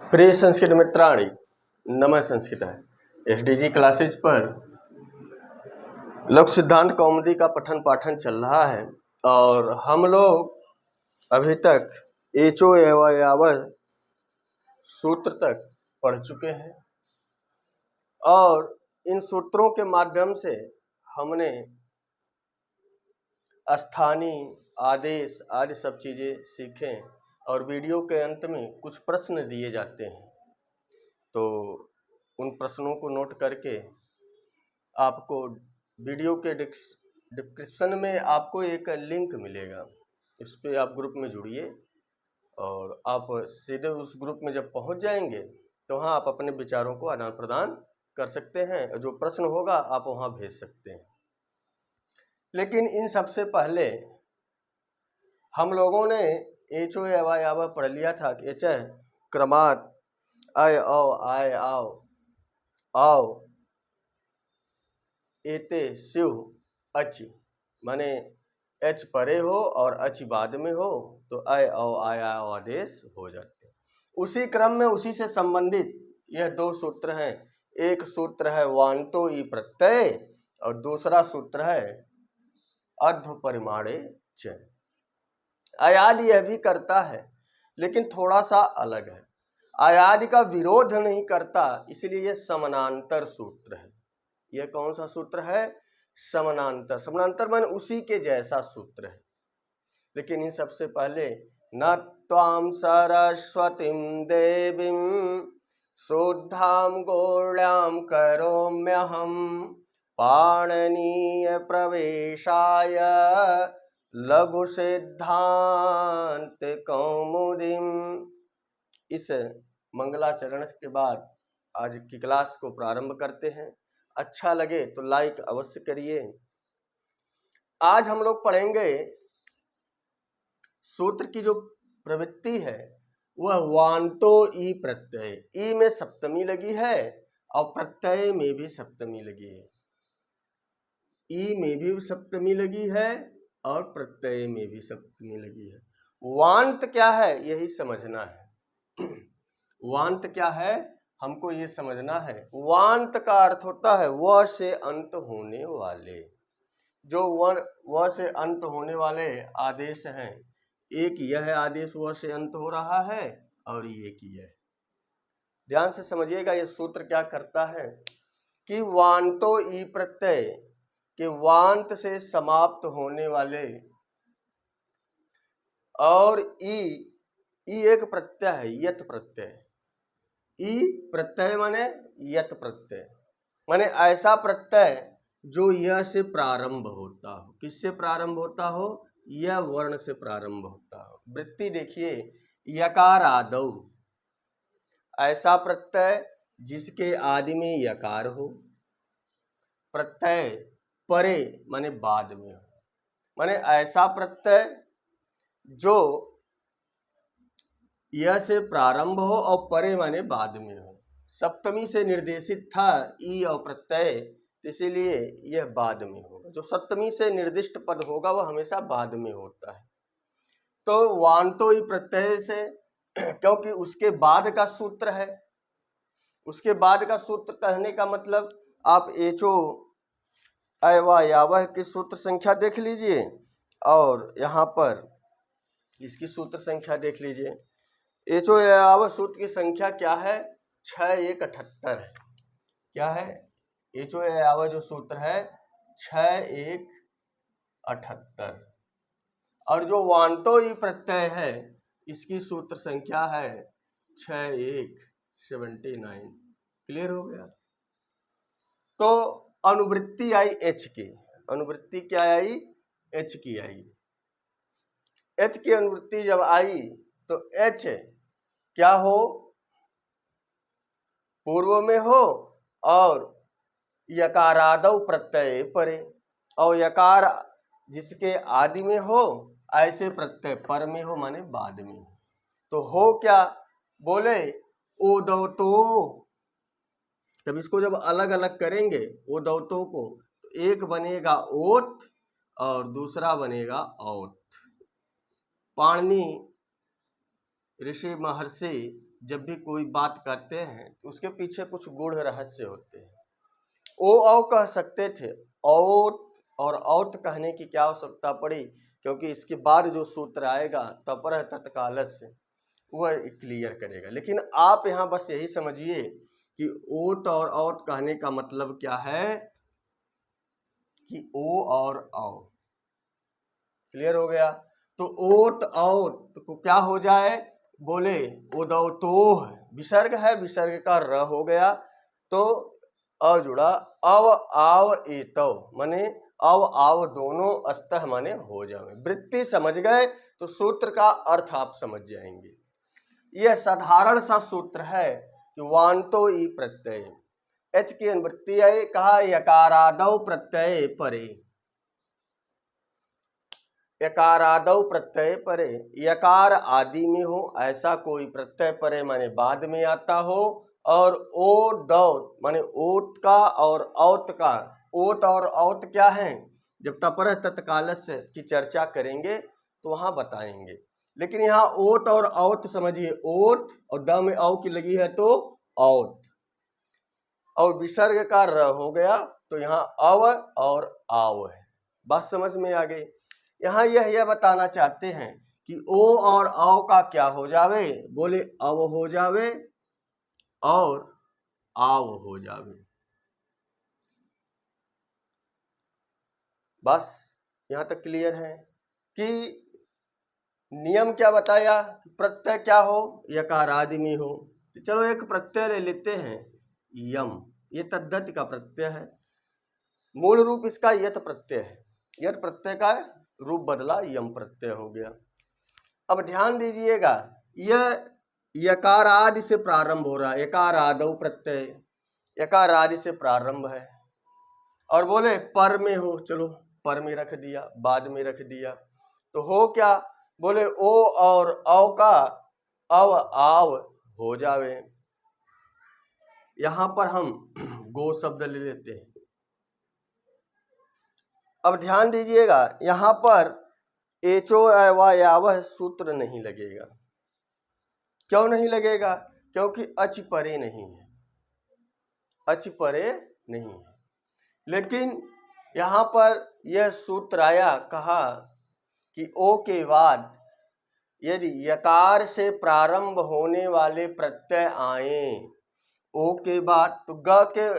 प्रिय संस्कृत मित्राणि, नमः संस्कृतः। एसडीजी क्लासेज पर लघु सिद्धांत कौमुदी का पठन पाठन चल रहा है और हम लोग अभी तक एचो एवं यावत सूत्र तक पढ़ चुके हैं और इन सूत्रों के माध्यम से हमने स्थानीय, आदेश आदि सब चीज़ें सीखें और वीडियो के अंत में कुछ प्रश्न दिए जाते हैं, तो उन प्रश्नों को नोट करके आपको वीडियो के डिस्क्रिप्शन में आपको एक लिंक मिलेगा, इस पर आप ग्रुप में जुड़िए और आप सीधे उस ग्रुप में जब पहुंच जाएंगे तो वहाँ आप अपने विचारों को आदान प्रदान कर सकते हैं। जो प्रश्न होगा आप वहाँ भेज सकते हैं। लेकिन इन सबसे पहले हम लोगों ने एचो एवा यावा पढ़ लिया था कि एच क्रमात आय आओ आय आओ आओ एते शिव अच, माने एच परे हो और अच बाद में हो तो अय औ आय आओ आदेश हो जाते हैं। उसी क्रम में उसी से संबंधित यह दो सूत्र हैं। एक सूत्र है वांतो ई प्रत्यय और दूसरा सूत्र है अर्ध परिमाणे च। अयाद यह भी करता है लेकिन थोड़ा सा अलग है। अयाद का विरोध नहीं करता, इसलिए यह समानांतर सूत्र है। यह कौन सा सूत्र है? समानांतर। समानांतर माने उसी के जैसा सूत्र है। लेकिन इन सबसे पहले न त्वां सरस्वतीं देवीं शुद्धां गौण्यां करोम्यहं पाणिनीय प्रवेशाय लघु सिद्धांत कौमुदीम। इस मंगलाचरण के बाद आज की क्लास को प्रारंभ करते हैं। अच्छा लगे तो लाइक अवश्य करिए। आज हम लोग पढ़ेंगे सूत्र की जो प्रवृत्ति है वह वांतो ई प्रत्यय। ई में सप्तमी लगी है और प्रत्यय में भी सप्तमी लगी है। ई में भी सप्तमी लगी है और प्रत्यय में भी सप्तमी लगी है। वांत क्या है यही समझना है। वांत क्या है हमको ये समझना है। वांत का अर्थ होता है वह से अंत होने वाले। जो वह से अंत होने वाले आदेश हैं, एक यह आदेश वह से अंत हो रहा है और एक यह। ध्यान से समझिएगा ये सूत्र क्या करता है कि वांतो ई प्रत्यय के वांत से समाप्त होने वाले और ई एक प्रत्यय है यत प्रत्यय। ई प्रत्यय माने यत प्रत्यय माने ऐसा प्रत्यय जो यह से प्रारंभ होता हो। किससे प्रारंभ होता हो? यह वर्ण से प्रारंभ होता हो। वृत्ति देखिए, यकार आदौ, ऐसा प्रत्यय जिसके आदि में यकार हो। प्रत्यय परे माने बाद में हो, माने ऐसा प्रत्यय जो यह से प्रारंभ हो और परे माने बाद में हो। सप्तमी से निर्देशित था ई और प्रत्यय, इसीलिए यह बाद में होगा। जो सप्तमी से निर्दिष्ट पद होगा वह हमेशा बाद में होता है। तो वांतो ई प्रत्यय से क्योंकि उसके बाद का सूत्र है। उसके बाद का सूत्र कहने का मतलब आप एचो अयवा यावह की सूत्र संख्या देख लीजिए और यहाँ पर इसकी सूत्र संख्या देख लीजिए। एचो यावह सूत्र की संख्या क्या है? 6178 है। क्या है? एचो यावह जो सूत्र है 6178 और जो वांतो ई प्रत्यय है इसकी सूत्र संख्या है 6179। क्लियर हो गया? तो अनुवृत्ति आई एच की। अनुवृत्ति क्या आई? एच की आई। एच की अनुवृत्ति जब आई तो एच क्या हो? पूर्व में हो और यकारादौ प्रत्यय परे, और यकार जिसके आदि में हो ऐसे प्रत्यय पर में हो माने बाद में हो। तो हो क्या? बोले ओदौतो। तब इसको जब अलग अलग करेंगे ओदौतो को तो एक बनेगा ओत और दूसरा बनेगा औत। पाणिनि ऋषि महर्षि जब भी कोई बात करते हैं तो उसके पीछे कुछ गूढ़ रहस्य होते हैं। ओ औ कह सकते थे, औत और औत कहने की क्या आवश्यकता पड़ी, क्योंकि इसके बाद जो सूत्र आएगा तपरः तत्कालस्य वह क्लियर करेगा। लेकिन आप यहाँ बस यही समझिए कि ओत और औत कहने का मतलब क्या है कि ओ और औ। क्लियर हो गया। तो ओत औत तो क्या हो जाए, बोले ओदौतोह, विसर्ग है, विसर्ग का र हो गया तो अ जुड़ा, अव आव एतौ माने अव आव दोनों अस्तः माने हो जाए। वृत्ति समझ गए तो सूत्र का अर्थ आप समझ जाएंगे। यह साधारण सा सूत्र है कि वांतो ई प्रत्यय, एच की अनुवृत्ति है, कहा यकारादौ प्रत्यय परे, यकारादौ प्रत्यय परे, यकार आदि में हो ऐसा कोई प्रत्यय परे माने बाद में आता हो, और ओ दौ माने ओत का और औत का। ओत और औत क्या है, जब तपरः तत्कालस्य की चर्चा करेंगे तो वहां बताएंगे। लेकिन यहाँ ओत और औत समझिए, ओत और द में औ की लगी है तो औत, और विसर्ग का र हो गया तो यहाँ अव और आव है। बात समझ में आ गई। यहाँ यह बताना चाहते हैं कि ओ और औ का क्या हो जावे, बोले अव हो जावे और आव हो जावे। बस यहाँ तक क्लियर है कि नियम क्या बताया, प्रत्यय क्या हो, यकार आदि में हो। चलो एक प्रत्यय ले लेते हैं, यम, ये तद्धित का प्रत्यय है, मूल रूप इसका यत प्रत्यय है, यत प्रत्यय का रूप बदला यम प्रत्यय हो गया। अब ध्यान दीजिएगा, यह यकार आदि से प्रारंभ हो रहा है, यकार आदौ प्रत्यय यकार आदि से प्रारंभ है, और बोले पर में हो, चलो पर में रख दिया, बाद में रख दिया, तो हो क्या, बोले ओ और औ का अव आव हो जावे। यहां पर हम गो शब्द ले लेते हैं। अब ध्यान दीजिएगा, यहां पर एचो एवा यावह सूत्र नहीं लगेगा। क्यों नहीं लगेगा, क्योंकि अच परे नहीं है, अच परे नहीं है। लेकिन यहां पर यह सूत्र आया, कहा कि ओ के बाद यदि यकार से प्रारंभ होने वाले प्रत्यय आए ओ के बाद, तो ग के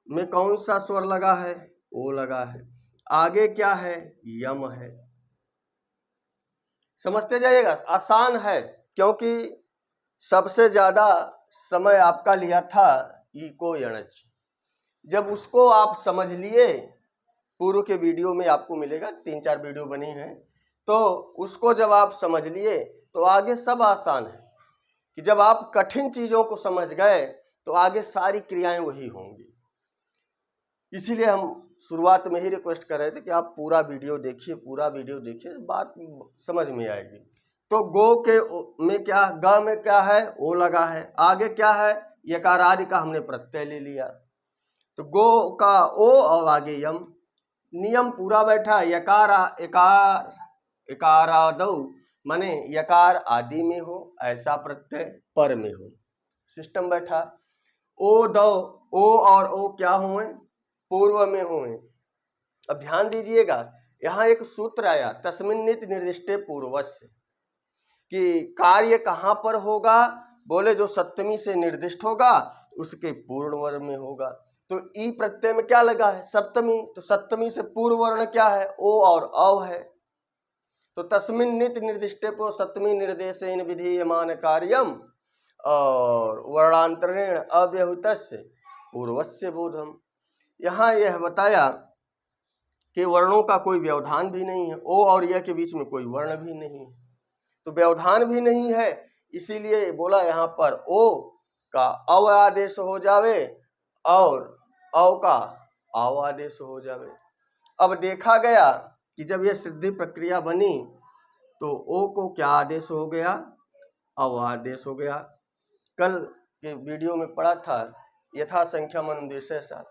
में कौन सा स्वर लगा है, ओ लगा है, आगे क्या है, यम है। समझते जाइएगा, आसान है, क्योंकि सबसे ज्यादा समय आपका लिया था इको यणच। जब उसको आप समझ लिए, पूर्व के वीडियो में आपको मिलेगा, 3-4 वीडियो बनी हैं, तो उसको जब आप समझ लिए तो आगे सब आसान है। कि जब आप कठिन चीजों को समझ गए तो आगे सारी क्रियाएं वही होंगी। इसीलिए हम शुरुआत में ही रिक्वेस्ट कर रहे थे कि आप पूरा वीडियो देखिए, पूरा वीडियो देखिए, बात समझ में आएगी। तो गो के में क्या, ग में क्या है, ओ लगा है, आगे क्या है, यकार आदि का हमने प्रत्यय ले लिया, तो गो का ओ और आगे यम, नियम पूरा बैठा। यकारादौ माने यकार आदि में हो ऐसा प्रत्यय पर में हो, सिस्टम बैठा। ओ दौ, ओ और ओ क्या हुए, पूर्व में हुए। अब ध्यान दीजिएगा, यहाँ एक सूत्र आया, तस्मिन्नित निर्दिष्टे पूर्वस्य, कि कार्य कहाँ पर होगा, बोले जो सप्तमी से निर्दिष्ट होगा उसके पूर्ण वर्ण में होगा। तो ई प्रत्यय में क्या लगा है, सप्तमी, तो सप्तमी से पूर्व वर्ण क्या है, ओ और अव है। तो तस्मिन् नित निर्दिष्टे पर सप्तमी निर्देशेन विधीयमान कार्यम और वर्णांतरेण अव्यहुतस्य पूर्वस्य बोधम। यहाँ यह बताया कि वर्णों का कोई व्यवधान भी नहीं है, ओ और यह के बीच में कोई वर्ण भी नहीं है, तो व्यवधान भी नहीं है, इसीलिए बोला यहाँ पर ओ का अव आदेश हो जावे और औ का आव आदेश हो जावे। अब देखा गया कि जब यह सिद्धि प्रक्रिया बनी तो ओ को क्या आदेश हो गया, अव आदेश हो गया। कल के वीडियो में पढ़ा था यथा संख्या मनुदेशे साथ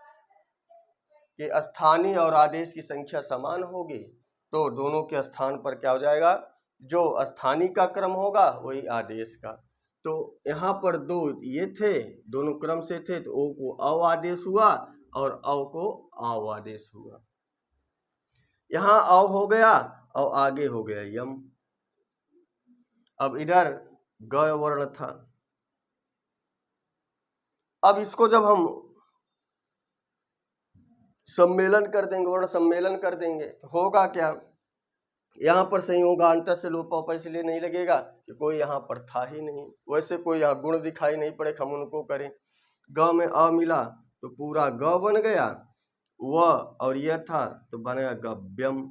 कि स्थानीय और आदेश की संख्या समान होगी तो दोनों के स्थान पर क्या हो जाएगा, जो स्थानीय का क्रम होगा वही आदेश का। तो यहाँ पर दो ये थे, दोनों क्रम से थे, तो ओ को अव आदेश हुआ और अव को आव आदेश हुआ। यहाँ अव हो गया और आगे हो गया यम। अब इधर ग वर्ण था। अब इसको जब हम सम्मेलन कर देंगे, वर्ण सम्मेलन कर देंगे, तो होगा क्या, यहाँ पर संयोगांतर से लोप पापा इसलिए नहीं लगेगा कि कोई यहाँ पर था ही नहीं, वैसे कोई यहाँ गुण दिखाई नहीं पड़े, हम उनको करें। ग में अ मिला तो पूरा ग बन गया, व और यह था तो बन गया गव्यम।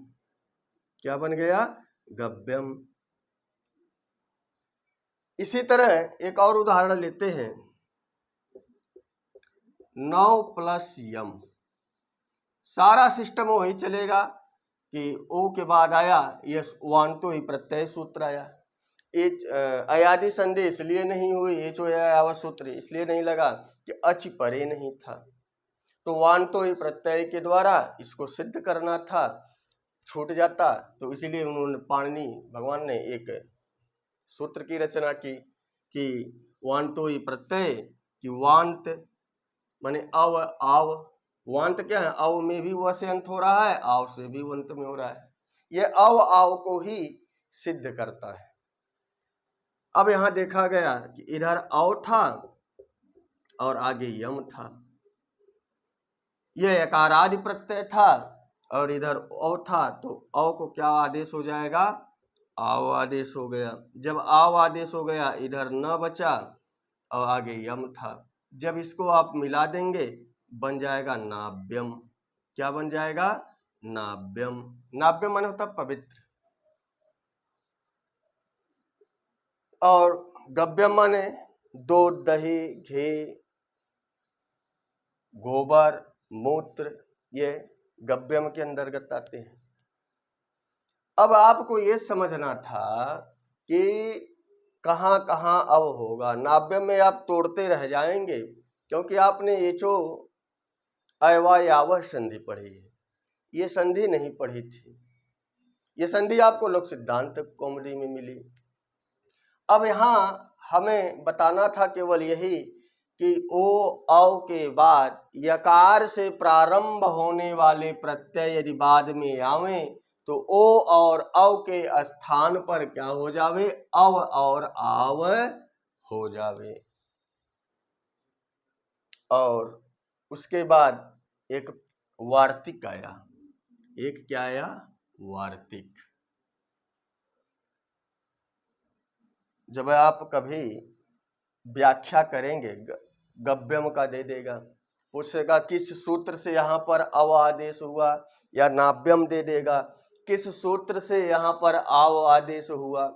क्या बन गया? गव्यम। इसी तरह एक और उदाहरण लेते हैं, 9 प्लस यम। सारा सिस्टम वही चलेगा कि ओ के बाद आया ये वांतो ही प्रत्यय सूत्र आया। अयादि संधि इसलिए नहीं हुई, एचो आव सूत्र इसलिए नहीं लगा कि अच परे नहीं था, तो वांतो ही प्रत्यय के द्वारा इसको सिद्ध करना था, छूट जाता, तो इसीलिए उन्होंने पाणिनि भगवान ने एक सूत्र की रचना की कि वांतो ही प्रत्यय कि वांत माने अव आव। वांत क्या है? अव में भी व से अंत हो रहा है, आव से भी अंत में हो रहा है, यह अव आव को ही सिद्ध करता है। अब यहां देखा गया कि इधर अव था और आगे यम था, यह यकारादि प्रत्यय था और इधर अव था, तो अव को क्या आदेश हो जाएगा? आव आदेश हो गया। जब आव आदेश हो गया, इधर न बचा और आगे यम था, जब इसको आप मिला देंगे बन जाएगा नाभ्यम। क्या बन जाएगा? नाभ्यम। नाभ्यम माने होता पवित्र, और गव्यम माने दूध, दही, घी, गोबर, मूत्र, ये गव्यम के अंतर्गत आते हैं। अब आपको ये समझना था कि कहाँ कहाँ अव होगा। नाभ्यम में आप तोड़ते रह जाएंगे, क्योंकि आपने ये जो अयवायावह संधि पढ़ी है, ये संधि नहीं पढ़ी थी। ये संधि आपको लोक सिद्धांत कौमुदी में मिली। अब यहाँ हमें बताना था केवल यही कि ओ अव के बाद यकार से प्रारंभ होने वाले प्रत्यय यदि बाद में आवे तो ओ और अव के स्थान पर क्या हो जावे? अव और आव हो जावे। और उसके बाद एक वार्तिक आया। एक क्या आया? वार्तिक। जब आप कभी व्याख्या करेंगे, गव्यम का दे देगा, पूछेगा किस सूत्र से यहाँ पर अव आदेश हुआ, या नाभ्यम दे देगा किस सूत्र से यहाँ पर आव आदेश हुआ,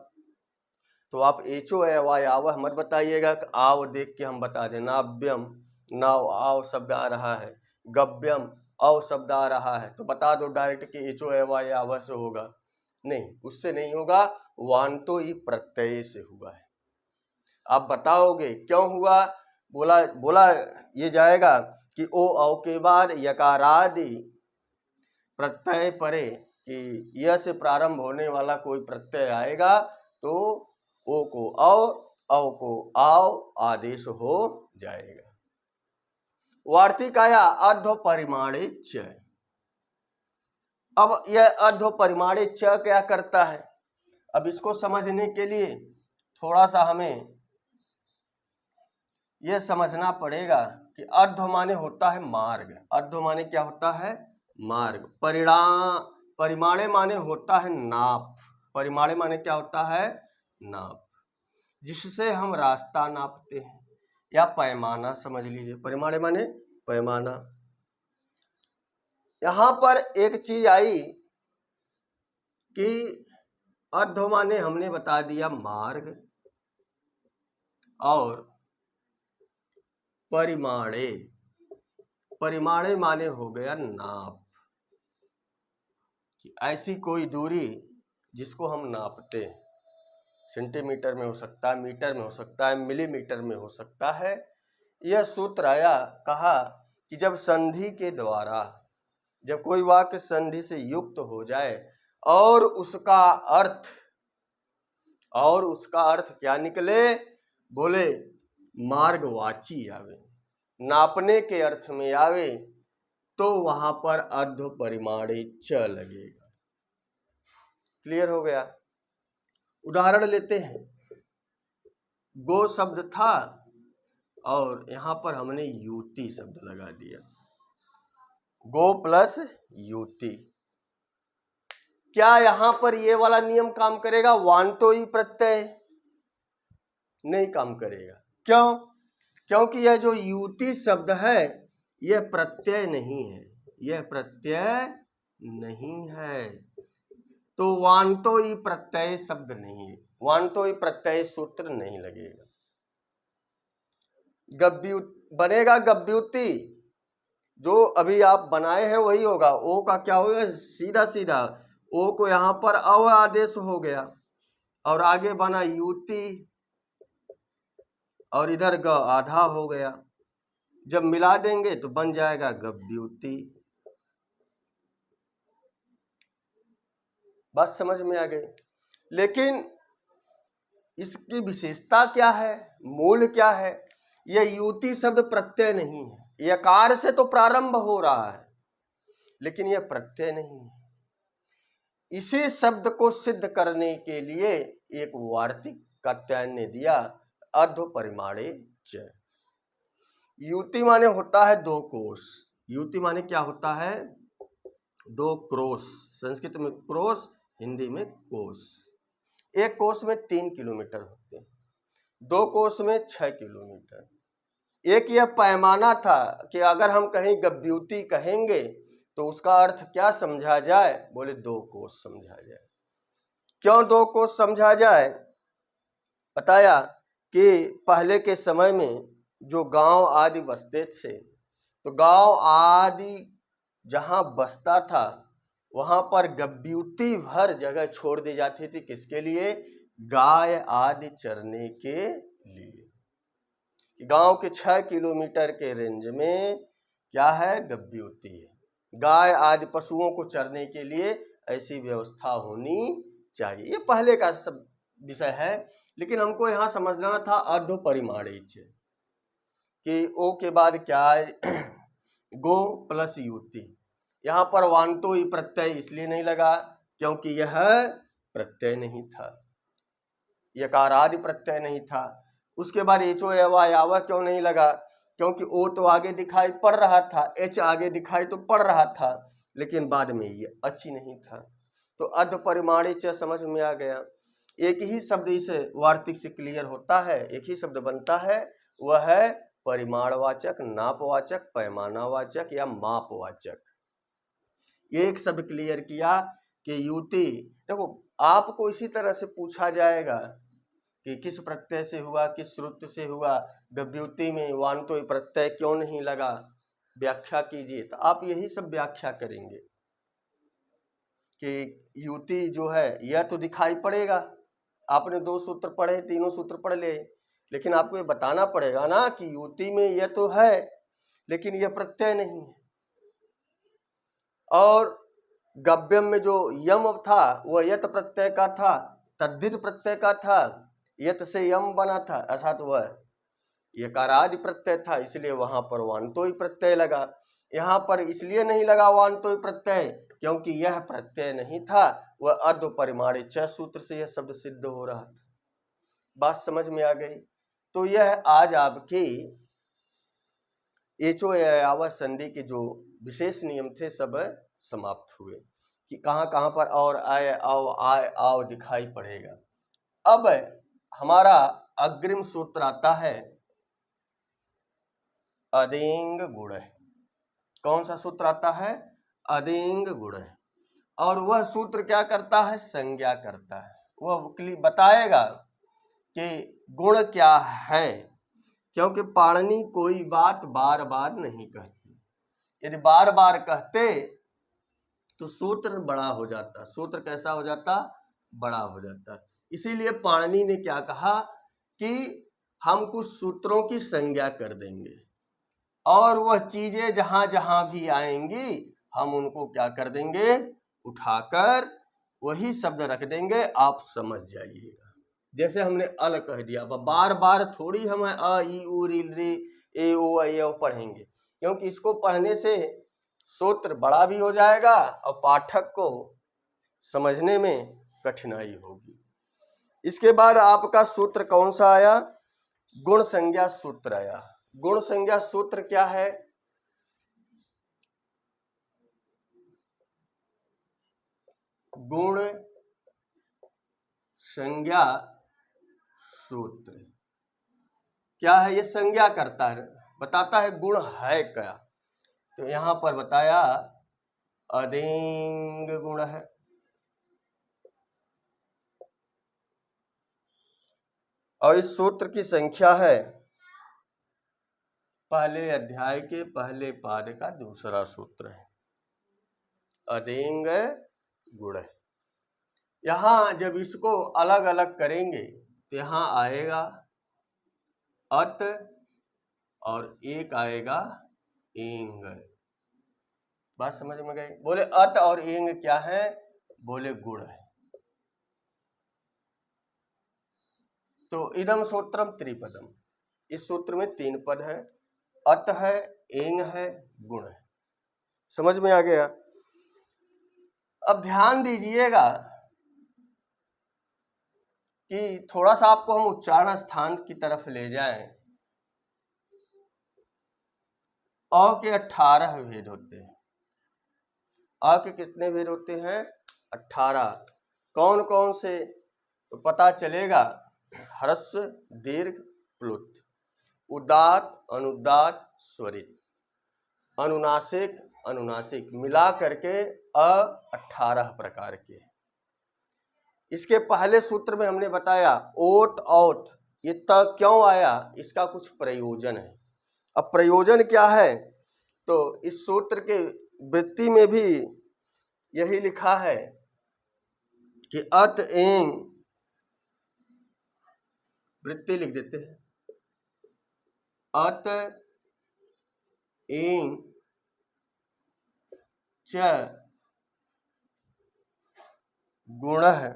तो आप एचो अयवायावह मत बताइएगा कि आव देख के हम बता दें। नाभ्यम नाव आव शब्द आ रहा है, गव्यम अव शब्द आ रहा है, तो बता दो डायरेक्ट कि एचो अयवायावह से होगा। नहीं, उससे नहीं होगा, वांतो ही प्रत्यय से हुआ है। आप बताओगे क्यों हुआ? बोला ये जाएगा कि ओ अव के बाद यकारादि प्रत्यय परे कि यह से प्रारंभ होने वाला कोई प्रत्यय आएगा तो ओ को अव को आव आदेश हो जाएगा। वार्तिक आया अर्धो परिमाणे च। अब यह अर्धो परिमाणे च क्या करता है? अब इसको समझने के लिए थोड़ा सा हमें यह समझना पड़ेगा कि अर्ध माने होता है मार्ग। अर्ध माने क्या होता है? मार्ग। परिमाणे माने होता है नाप। परिमाणे माने क्या होता है? नाप, जिससे हम रास्ता नापते हैं, या पैमाना समझ लीजिए। परिमाणे माने पैमाना। यहां पर एक चीज आई कि अर्ध माने हमने बता दिया मार्ग, और परिमाणे, परिमाणे माने हो गया नाप, कि ऐसी कोई दूरी जिसको हम नापते हैं। सेंटीमीटर में हो सकता है, मीटर में हो सकता है, मिलीमीटर में हो सकता है। यह सूत्र आया, कहा कि जब संधि के द्वारा, जब कोई वाक्य संधि से युक्त हो जाए और उसका अर्थ क्या निकले? बोले मार्गवाची आवे, नापने के अर्थ में आवे तो वहां पर अर्ध परिमाणे च लगेगा। क्लियर हो गया। उदाहरण लेते हैं, गो शब्द था और यहां पर हमने युति शब्द लगा दिया, गो प्लस युति। क्या यहां पर ये वाला नियम काम करेगा? वांतो ही प्रत्यय नहीं काम करेगा। क्यों? क्योंकि यह जो युति शब्द है यह प्रत्यय नहीं है, यह प्रत्यय नहीं है, तो वांतो ही प्रत्यय शब्द नहीं है, वांतो ही प्रत्यय सूत्र नहीं लगेगा। बनेगा गव्युति, जो अभी आप बनाए हैं वही होगा। ओ का क्या होगा? सीधा सीधा ओ को यहां पर अव आदेश हो गया और आगे बना युति और इधर ग आधा हो गया। जब मिला देंगे तो बन जाएगा गव्युति। बात समझ में आ गई। लेकिन इसकी विशेषता क्या है, मूल क्या है? यह युति शब्द प्रत्यय नहीं है, यकार से तो प्रारंभ हो रहा है लेकिन यह प्रत्यय नहीं है। इसी शब्द को सिद्ध करने के लिए एक वार्तिक कात्यायन ने दिया अर्ध परिमाणे च। युति माने होता है दो कोश। युति माने क्या होता है? दो क्रोश। संस्कृत में क्रोश, हिंदी में कोश। एक कोश में 3 किलोमीटर होते हैं, दो कोश में 6 किलोमीटर। एक यह पैमाना था कि अगर हम कहीं गव्युति कहेंगे तो उसका अर्थ क्या समझा जाए? बोले 2 कोश समझा जाए। क्यों 2 कोश समझा जाए? बताया कि पहले के समय में जो गांव आदि बसते थे तो गांव आदि जहां बसता था वहां पर गव्युति भर जगह छोड़ दी जाती थी। किसके लिए? गाय आदि चरने के लिए। गांव के 6 किलोमीटर के रेंज में क्या है? गव्युति है। गाय आदि पशुओं को चरने के लिए ऐसी व्यवस्था होनी चाहिए। ये पहले का सब विषय है, लेकिन हमको यहाँ समझना था अर्ध परिमाणे च कि ओ के बाद क्या है? गो प्लस युति। यहाँ पर वांतो ही प्रत्यय इसलिए नहीं लगा क्योंकि यह प्रत्यय नहीं था, यकार आदि प्रत्यय नहीं था। उसके बाद एचो यावा क्यों नहीं लगा? क्योंकि ओ तो आगे दिखाई पड़ रहा था, एच आगे दिखाई तो पड़ रहा था, लेकिन बाद में ये अच्छी नहीं था। तो अर्ध परिमाणे च समझ में आ गया। एक ही शब्द इस वार्तिक से क्लियर होता है, एक ही शब्द बनता है, वह है परिमाणवाचक, नापवाचक, पैमानावाचक या मापवाचक। एक शब्द क्लियर किया कि युति। देखो आपको इसी तरह से पूछा जाएगा कि किस प्रत्यय से हुआ, किस श्रुत से हुआ, गव्युति में वांतो प्रत्यय क्यों नहीं लगा, व्याख्या कीजिए। तो आप यही सब व्याख्या करेंगे कि युति जो है यह तो दिखाई पड़ेगा। आपने 2 सूत्र पढ़े, तीनों सूत्र पढ़ ले, लेकिन आपको ये बताना पड़ेगा ना कि युति में यह तो है लेकिन यह प्रत्यय नहीं है। और गव्यम में जो यम था वह यत प्रत्यय का था, तद्धित प्रत्यय का था, यत से यम बना था, अर्थात वह यकारादि प्रत्यय था, इसलिए वहां पर वांतो ही प्रत्यय लगा। यहाँ पर इसलिए नहीं लगा वांतो ही प्रत्यय क्योंकि यह प्रत्यय नहीं था, वह अर्ध परिमाणे च सूत्र से यह शब्द सिद्ध हो रहा था। बात समझ में आ गई। तो यह आज आपके एचो यावा संधि के जो विशेष नियम थे सब समाप्त हुए कि कहाँ कहाँ पर और आए आओ दिखाई पड़ेगा। अब हमारा अग्रिम सूत्र आता है अदिंग गुण। कौन सा सूत्र आता है? अदिंग गुण। और वह सूत्र क्या करता है? संज्ञा करता है। वह बताएगा कि गुण क्या है, क्योंकि पाणिनि कोई बात बार बार नहीं कहती। यदि बार बार कहते तो सूत्र बड़ा हो जाता। सूत्र कैसा हो जाता? बड़ा हो जाता। इसीलिए पाणिनि ने क्या कहा कि हम कुछ सूत्रों की संज्ञा कर देंगे और वह चीजें जहां जहां भी आएंगी हम उनको क्या कर देंगे? उठाकर वही शब्द रख देंगे, आप समझ जाइएगा। जैसे हमने अल कह दिया, अब बार बार थोड़ी हम अ ई उ री रे ए ओ ऐ औ पढ़ेंगे, क्योंकि इसको पढ़ने से सूत्र बड़ा भी हो जाएगा और पाठक को समझने में कठिनाई होगी। इसके बाद आपका सूत्र कौन सा आया? गुण संज्ञा सूत्र आया। गुण संज्ञा सूत्र क्या है? गुण संज्ञा सूत्र क्या है? ये संज्ञा करता है, बताता है गुण है क्या। तो यहां पर बताया अदिंग गुण है, और इस सूत्र की संख्या है पहले अध्याय के पहले पाद का दूसरा सूत्र है, अदिंग गुण है। यहां जब इसको अलग अलग करेंगे तो यहां आएगा अत और एक आएगा एंग। बात समझ में गई? बोले अत और एंग क्या है? बोले गुण है। तो इदम सूत्रम त्रिपदम, इस सूत्र में 3 पद है, अत है, एंग है, गुण है। समझ में आ गया? अब ध्यान दीजिएगा कि थोड़ा सा आपको हम उच्चारण स्थान की तरफ ले जाएं। अ के 18 भेद होते हैं। अ के कितने भेद होते हैं? 18। कौन कौन से? तो पता चलेगा, ह्रस्व, दीर्घ, प्लुत, उदात्त, अनुदात्त, स्वरित, अनुनासिक, अनुनासिक, मिला करके 18 प्रकार के। इसके पहले सूत्र में हमने बताया ओत औत, ये त क्यों आया? इसका कुछ प्रयोजन है। अब प्रयोजन क्या है? तो इस सूत्र के वृत्ति में भी यही लिखा है कि अत एंग, वृत्ति लिख देते हैं, अत एंग च गुणः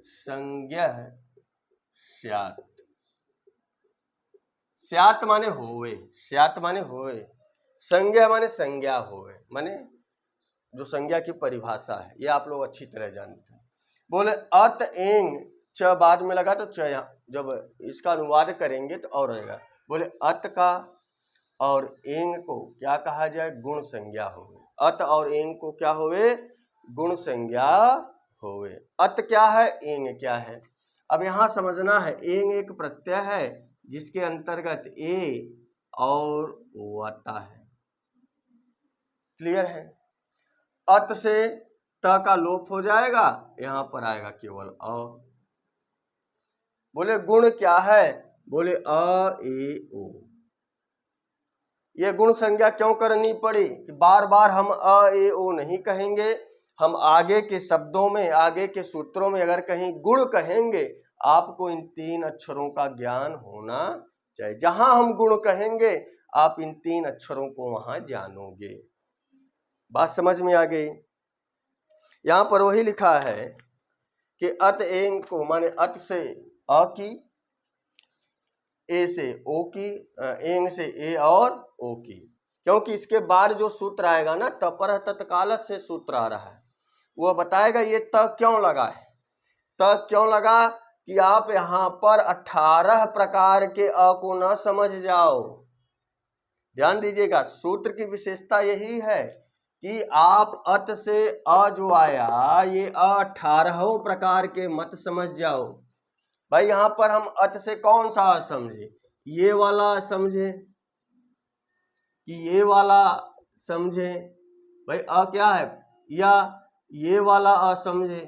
संज्ञः स्यात्। स्यात् माने होवे, स्यात् माने होवे, संज्ञा माने संज्ञा होवे, माने जो संज्ञा की परिभाषा है, ये आप लोग अच्छी तरह जानते हैं। बोले अत एंग, च बाद में लगा तो च, जब इसका अनुवाद करेंगे तो और रहेगा। बोले अत का और एंग को क्या कहा जाए? गुण संज्ञा होवे। अत और एंग को क्या होवे? गुण संज्ञा होवे। अत क्या है? एंग क्या है? अब यहां समझना है, एंग एक प्रत्यय है जिसके अंतर्गत ए और ओ आता है। क्लियर है? अत से त का लोप हो जाएगा, यहां पर आएगा केवल अ। बोले गुण क्या है? बोले अ ए ओ। ये गुण संज्ञा क्यों करनी पड़ी कि बार बार हम अ ए ओ नहीं कहेंगे। हम आगे के शब्दों में, आगे के सूत्रों में अगर कहीं गुण कहेंगे, आपको इन 3 अक्षरों का ज्ञान होना चाहिए। जहां हम गुण कहेंगे आप इन 3 अक्षरों को वहां जानोगे। बात समझ में आ गई? यहां पर वही लिखा है कि अत एंग को माने अत से अ की, ए से ओ की, एंग से ए और ओ की, क्योंकि इसके बाद जो सूत्र आएगा ना, तपर तत्काल से सूत्र आ रहा है, वो बताएगा ये त क्यों लगा है। त क्यों लगा कि आप यहां पर 18 प्रकार के अ को न समझ जाओ। ध्यान दीजिएगा, सूत्र की विशेषता यही है कि आप अत से अ जो आया, ये 18 प्रकार के मत समझ जाओ। भाई यहां पर हम अत से कौन सा समझे? ये वाला समझे कि ये वाला समझे? भाई अ क्या है? या ये वाला अ समझे?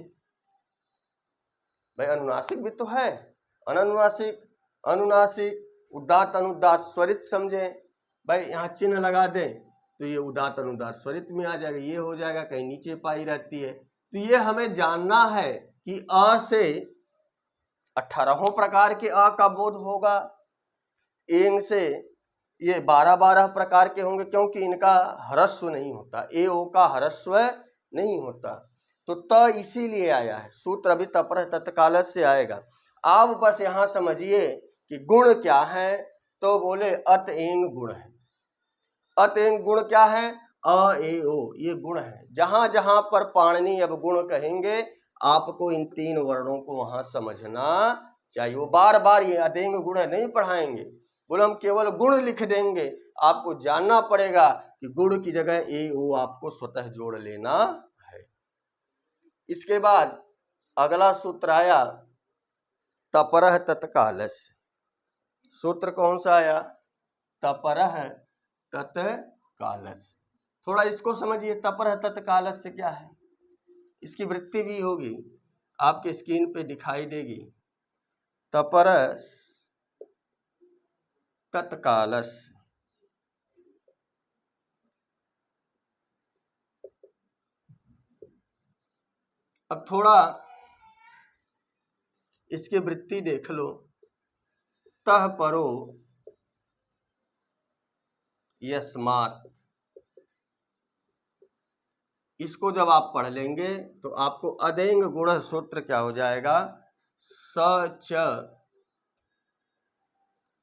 भाई अनुनासिक भी तो है, अनुनासिक, अनुनासिक, उदात्त, अनुदात्त, स्वरित समझे। भाई यहाँ चिन्ह लगा दे तो ये उदात्त, अनुदात्त, स्वरित में आ जाएगा, ये हो जाएगा, कहीं नीचे पाई रहती है। तो ये हमें जानना है कि अ से 18 प्रकार के अ का बोध होगा, एंग से ये 12 प्रकार के होंगे, क्योंकि इनका ह्रस्व नहीं होता, ए ओ का ह्रस्व नहीं होता। तो त इसीलिए आया है, सूत्र अभी तपर तत्काल से आएगा। आप बस यहाँ समझिए कि गुण क्या है, तो बोले अत एंग गुण है। अत एंग गुण क्या है? अ ए ओ, ये गुण है। जहां जहां पर पाणिनि अब गुण कहेंगे आपको इन 3 वर्णों को वहां समझना चाहिए। वो बार बार ये अदेंग गुण नहीं पढ़ाएंगे, बोले हम केवल गुण लिख देंगे। आपको जानना पड़ेगा कि गुण की जगह ए ओ आपको स्वतः जोड़ लेना है। इसके बाद अगला सूत्र आया तपरः तत्कालस्य। सूत्र कौन सा आया? तपरः तत्कालस्य। थोड़ा इसको समझिए, तपरः तत्कालस्य क्या है? इसकी वृत्ति भी होगी, आपके स्क्रीन पे दिखाई देगी। तपरः तत्कालस्य। अब थोड़ा इसकी वृत्ति देख लो। तह परो यस्मात्, इसको जब आप पढ़ लेंगे तो आपको अदेंग गुण सूत्र क्या हो जाएगा? स च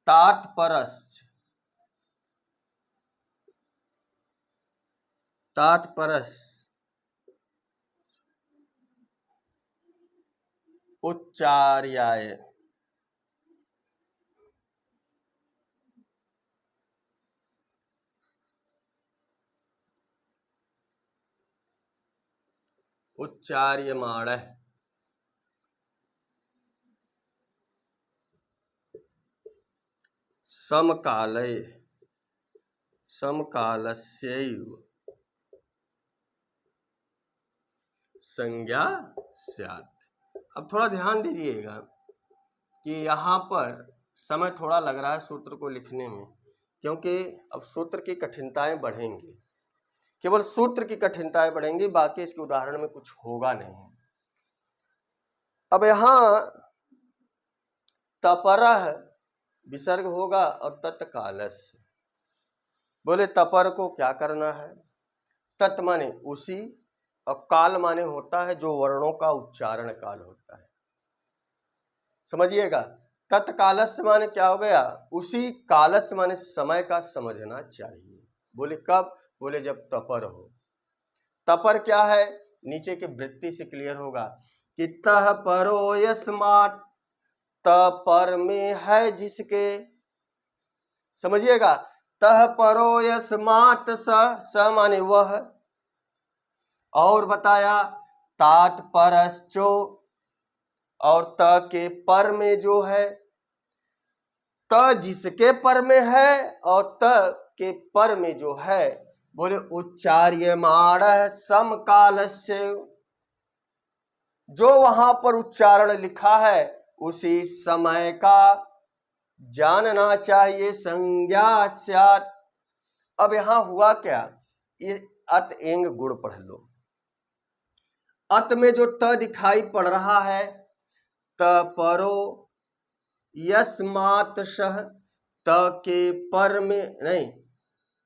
तात्परश्च, तात्परस् उच्चार्याय। उच्चार्यमाणः समकालय समकालस्यैव संज्ञा स्यात्। अब थोड़ा ध्यान दीजिएगा कि यहाँ पर समय थोड़ा लग रहा है सूत्र को लिखने में, क्योंकि अब सूत्र की कठिनताएं बढ़ेंगी। केवल सूत्र की कठिनताएं बढ़ेंगी, बाकी इसके उदाहरण में कुछ होगा नहीं। अब यहाँ तपरः विसर्ग होगा और तत्कालस्य। बोले तपर को क्या करना है? तत् माने उसी, और काल माने होता है जो वर्णों का उच्चारण काल होता है। समझिएगा, तत्कालस्य माने क्या हो गया? उसी, कालस्य माने समय का समझना चाहिए। बोले कब? बोले जब तपर हो। तपर क्या है? नीचे की वृत्ति से क्लियर होगा कि तह परो यस्मात्, तपर में है जिसके। समझिएगा, तह परो यस्मात् स माने वह, और बताया तात्परश्चो, और त के पर में जो है, त जिसके पर में है और त के पर में जो है, बोले उच्चार्यमाणः समकालस्य, जो वहां पर उच्चारण लिखा है उसी समय का जानना चाहिए, संज्ञा स्यात्। अब यहां हुआ क्या? ये अत एंग गुण पढ़ लो। अत में जो त दिखाई पड़ रहा है, तपरो यस्मात् सह, त के पर में नहीं,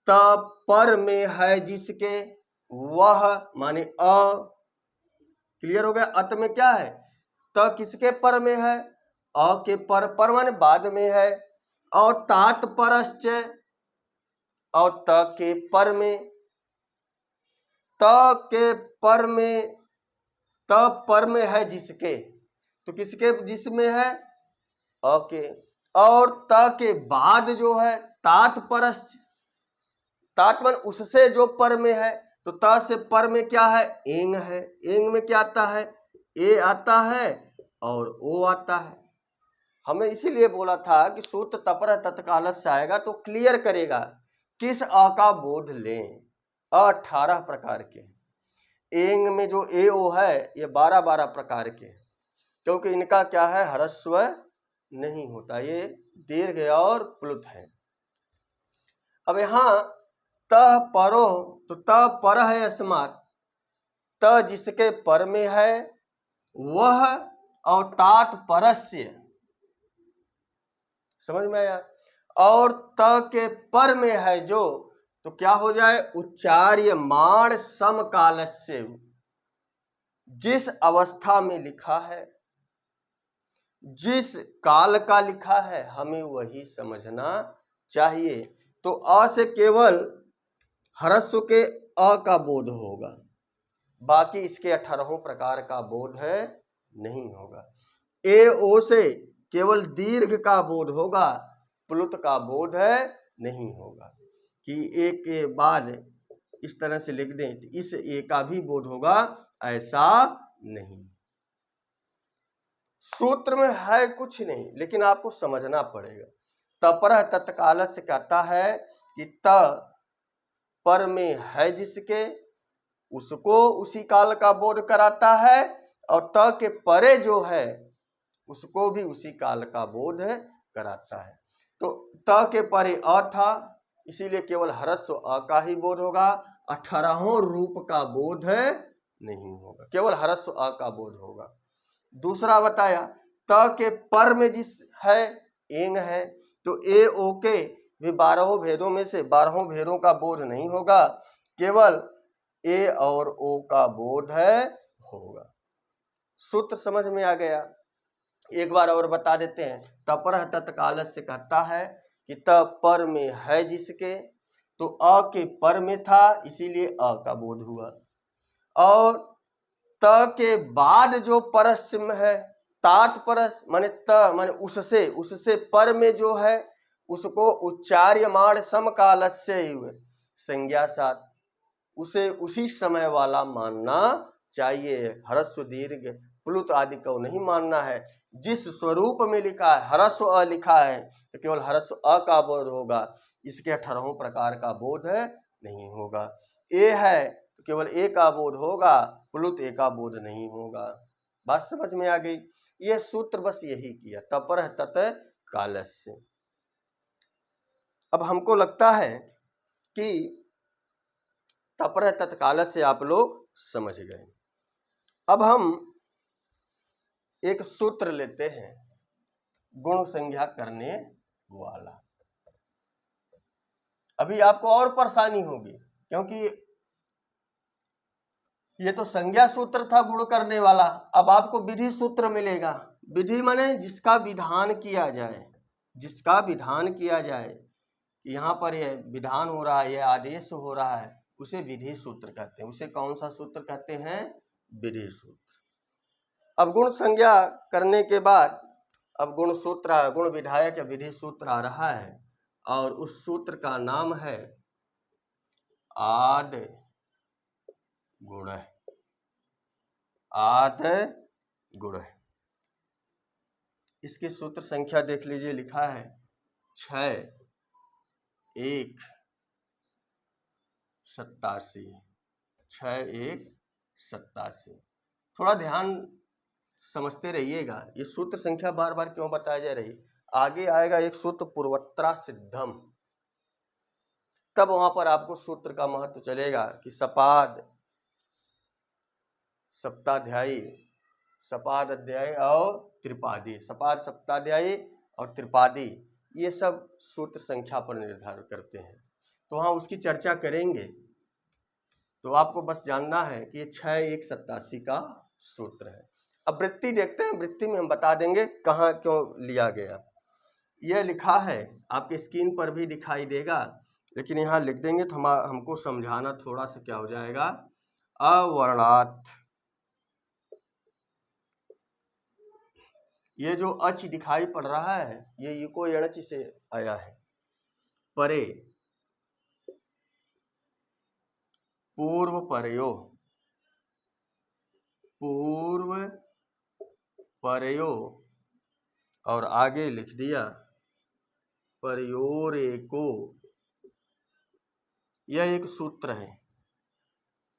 त पर में है जिसके, वह माने अ। क्लियर हो गया? अत में क्या है? त किसके पर में है? अ के पर माने बाद में है, और तात्परश्च, और त के पर में, त के पर में, त पर में है जिसके, तो किसके जिसमें है? अ के, और त के बाद जो है तात्परश्च, तात मन उससे जो पर में है, तो त से पर में क्या है? एंग है। एंग में क्या आता है? ए आता है और ओ आता है। हमें इसीलिए बोला था कि सूत्र तपरः तत्कालस्य आएगा तो क्लियर करेगा किस अ का बोध लें। 18 प्रकार के, एंग में जो ए ओ है ये 12 प्रकार के, क्योंकि इनका क्या है? ह्रस्व नहीं होता, ये दीर्घ और प्लुत है। अब यहाँ तह परो, तो तह पर है अस्मात्, त जिसके पर में है वह, और तात परस्य, समझ में आया? और त के पर में है जो, तो क्या हो जाए? उच्चार्यमाण समकालस्य। जिस अवस्था में लिखा है, जिस काल का लिखा है, हमें वही समझना चाहिए। तो अ से केवल ह्रस्व के अ का बोध होगा, बाकी इसके 18 प्रकार का बोध है नहीं होगा। ए ओ से केवल दीर्घ का बोध होगा, प्लुत का बोध है नहीं होगा। कि एक के बाद इस तरह से लिख दें तो इस ए का भी बोध होगा, ऐसा नहीं। सूत्र में है कुछ नहीं, लेकिन आपको समझना पड़ेगा। तपरः तत्काल से कहता है कि त पर में है जिसके, उसको उसी काल का बोध कराता है, और त के परे जो है उसको भी उसी काल का बोध कराता है। तो त के परे अ था, इसीलिए केवल ह्रस्व अ का ही बोध होगा, 18 रूप का बोध नहीं होगा, केवल ह्रस्व अ का बोध होगा। दूसरा बताया त के पर में जिस है एंग है, तो ए ओ के भी 12 भेदों में से 12 भेदों का बोध नहीं होगा, केवल ए और ओ का बोध होगा। सूत्र समझ में आ गया। एक बार और बता देते हैं। तपरः तत्काल से कहता है कि त पर में है जिसके, तो अ के पर में था, इसीलिए अ का बोध हुआ। और त के बाद जो परस्य में है, तात परस माने त माने उससे पर में जो है, उसको उच्चार्यमाण समकालस्य संज्ञा साथ, उसे उसी समय वाला मानना चाहिए। ह्रस्व दीर्घ प्लुत आदि को नहीं मानना है। जिस स्वरूप में लिखा है, ह्रस्व अ लिखा है, तो केवल ह्रस्व अ का बोध होगा, इसके 18 प्रकार का बोध नहीं होगा। ए है तो केवल ए का बोध होगा, प्लुत ए का बोध नहीं होगा। बात समझ में आ गई। यह सूत्र बस यही किया, तपरः तत्कालस्य। अब हमको लगता है कि तपरः तत्काल से आप लोग समझ गए। अब हम एक सूत्र लेते हैं, गुण संज्ञा करने वाला। अभी आपको और परेशानी होगी, क्योंकि ये तो संज्ञा सूत्र था गुण करने वाला, अब आपको विधि सूत्र मिलेगा। विधि माने जिसका विधान किया जाए, जिसका विधान किया जाए। यहाँ पर यह विधान हो रहा है, यह आदेश हो रहा है, उसे विधि सूत्र कहते हैं। उसे कौन सा सूत्र कहते हैं? विधि सूत्र। अब गुण संज्ञा करने के बाद अब गुण सूत्र, गुण विधायक या विधि सूत्र आ रहा है, और उस सूत्र का नाम है आद गुण। आद गुण। इसकी सूत्र संख्या देख लीजिए, लिखा है 6 1 87। 6 1 87। थोड़ा ध्यान समझते रहिएगा, ये सूत्र संख्या बार बार क्यों बताया जा रही। आगे आएगा एक सूत्र पूर्वोत्तरा सिद्धम, तब वहां पर आपको सूत्र का महत्व चलेगा कि सपाद, सप्ताध्यायी, सपाद अध्याय और त्रिपादी, सपाद सप्ताध्यायी और त्रिपादी, ये सब सूत्र संख्या पर निर्धार करते हैं। तो वहाँ उसकी चर्चा करेंगे। तो आपको बस जानना है कि ये 6 1 87 का सूत्र है। अब वृत्ति देखते हैं, वृत्ति में हम बता देंगे कहाँ क्यों लिया गया। यह लिखा है, आपके स्क्रीन पर भी दिखाई देगा, लेकिन यहाँ लिख देंगे तो हमको समझाना थोड़ा सा क्या हो जाएगा, अवर्णात्। ये जो अच दिखाई पड़ रहा है, ये इको यणच से आया है। परे, पूर्व परयो, पूर्व परयो, और आगे लिख दिया परयोरेको। यह एक सूत्र है,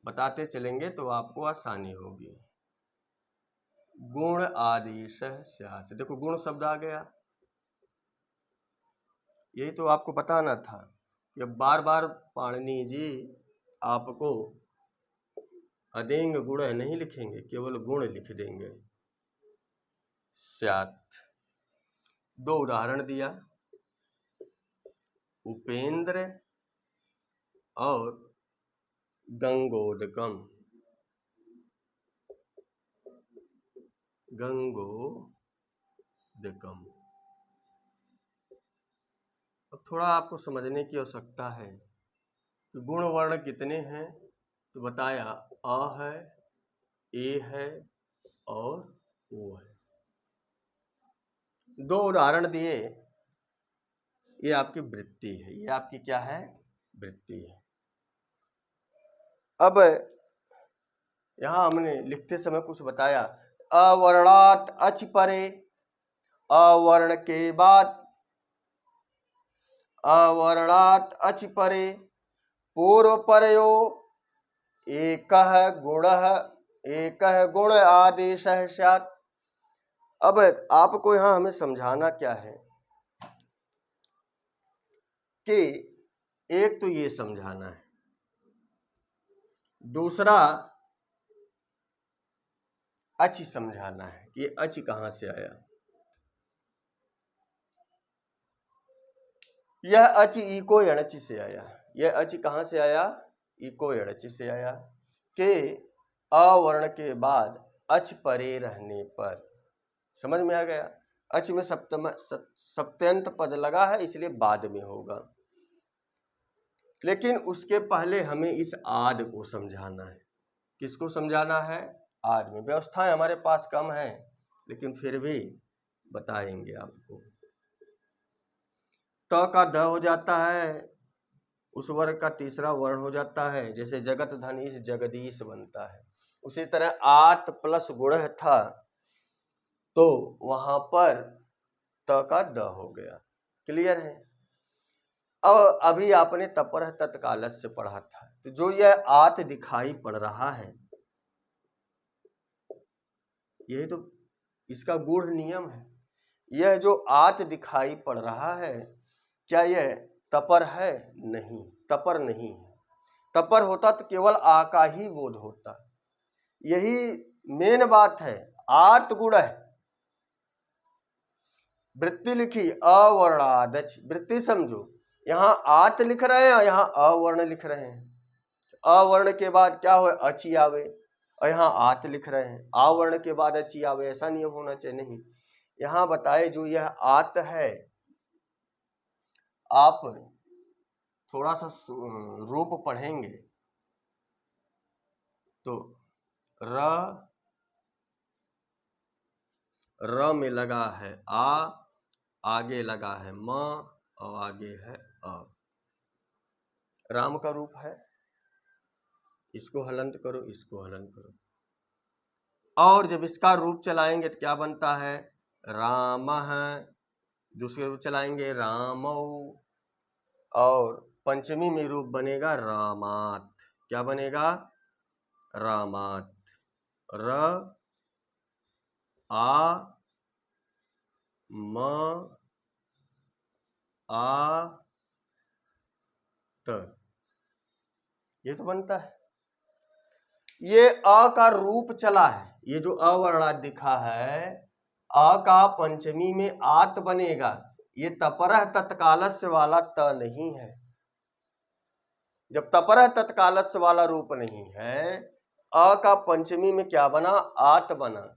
बताते चलेंगे तो आपको आसानी होगी। गुण आदेश स्यात्, देखो गुण शब्द आ गया, यही तो आपको बताना था। ये बार बार पाणिनि जी आपको अदेंग गुण नहीं लिखेंगे, केवल गुण लिख देंगे। स्यात्, 2 उदाहरण दिया, उपेंद्र और गंगोदकम। गंगोदकम। अब थोड़ा आपको समझने की आवश्यकता है कि गुण वर्ण कितने हैं। तो बताया अ है, ए है और ओ है। दो उदाहरण दिए। ये आपकी वृत्ति है, ये आपकी क्या है? वृत्ति है। अब यहां हमने लिखते समय कुछ बताया, अवर्णात अच परे, अवर्ण के बाद, अवर्णात अच परे, पूर्व परयो एकः गुणः, एकः गुण आदेशः स्यात्। अब आपको यहां हमें समझाना क्या है कि एक तो ये समझाना है, दूसरा अच समझाना है कि ये अच कहां से आया। यह अच इको एणच से आया। यह अच कहां से आया? इको एणच से आया कि अवर्ण के बाद अच परे रहने पर। समझ में आ गया? अच में सप्तयंत पद लगा है, इसलिए बाद में होगा। लेकिन उसके पहले हमें इस आद को समझाना है। किसको समझाना है? आद में। व्यवस्थाएं हमारे पास कम है, लेकिन फिर भी बताएंगे आपको। त का द हो जाता है, उस वर्ग का तीसरा वर्ण हो जाता है। जैसे जगत धनीश जगदीश बनता है, उसी तरह आत प्लस गुण था तो वहां पर त का द हो गया। क्लियर है? अब अभी आपने तपर तत्काल से पढ़ा था, तो जो यह आत दिखाई पड़ रहा है, यही तो इसका गूढ़ नियम है। यह जो आत दिखाई पड़ रहा है, क्या यह तपर है? नहीं, तपर नहीं है। तपर होता तो केवल आ का ही बोध होता। यही मेन बात है। आत गुण है। वृत्ति लिखी अवर्णादच, वृत्ति समझो। यहां आत लिख रहे हैं, यहां अवर्ण लिख रहे हैं। अवर्ण के बाद क्या हो? अची आवे, और यहाँ आत लिख रहे हैं। आवर्ण के बाद अची आवे, ऐसा नियम होना चाहिए। नहीं, यहां बताए जो यह आत है, आप थोड़ा सा रूप पढ़ेंगे तो र में लगा है आ, आगे लगा है म और आगे है अ। राम का रूप है। इसको हलंत करो, इसको हलंत करो, और जब इसका रूप चलाएंगे तो क्या बनता है? राम है। दूसरे रूप चलाएंगे रामौ, और पंचमी में रूप बनेगा रामात। क्या बनेगा? रामात। र आ म आ त, ये तो बनता है। ये अ का रूप चला है। ये जो अवर्णात दिखा है, अ का पंचमी में आत बनेगा। ये तपरः तत्कालस्य वाला त नहीं है। जब तपरः तत्कालस्य वाला रूप नहीं है, अ का पंचमी में क्या बना? आत बना।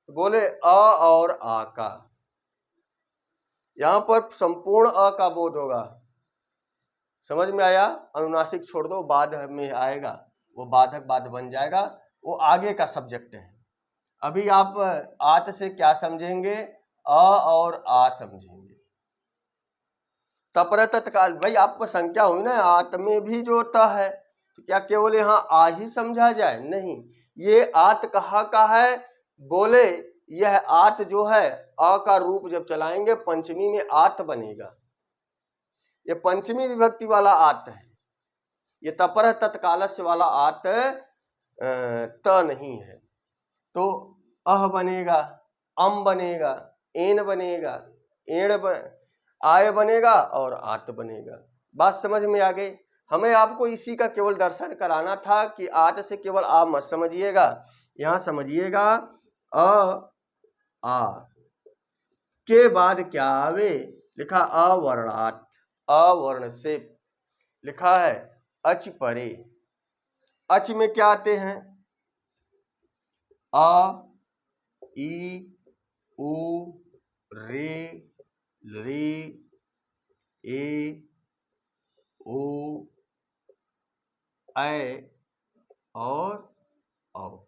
बोले अ और आ का, यहां पर संपूर्ण अ का बोध होगा। समझ में आया? अनुनासिक छोड़ दो, बाद में आएगा, वो बाधक बाद बन जाएगा, वो आगे का सब्जेक्ट है। अभी आप आत से क्या समझेंगे? अ और आ समझेंगे। तपर तत्काल, भाई आपको संख्या हुई ना, आत में भी जो त है, तो क्या केवल यहाँ आ ही समझा जाए? नहीं, ये आत कहाँ का है? बोले यह आत जो है, अ का रूप जब चलाएंगे पंचमी में आत बनेगा। ये पंचमी विभक्ति वाला आत है। ये तपर तत्कालस्य वाला आत त नहीं है। तो अह बनेगा, अम बनेगा, एन बनेगा, आय बनेगा और आत बनेगा। बात समझ में आ गई? हमें आपको इसी का केवल दर्शन कराना था कि आत से केवल आ मत समझिएगा, यहां समझिएगा अ आ के बाद क्या आवे? लिखा अवर्णात, अवर्ण से लिखा है अच परे। अच में क्या आते हैं? अ, ई उ रे रे ए ओ ऐ और औ।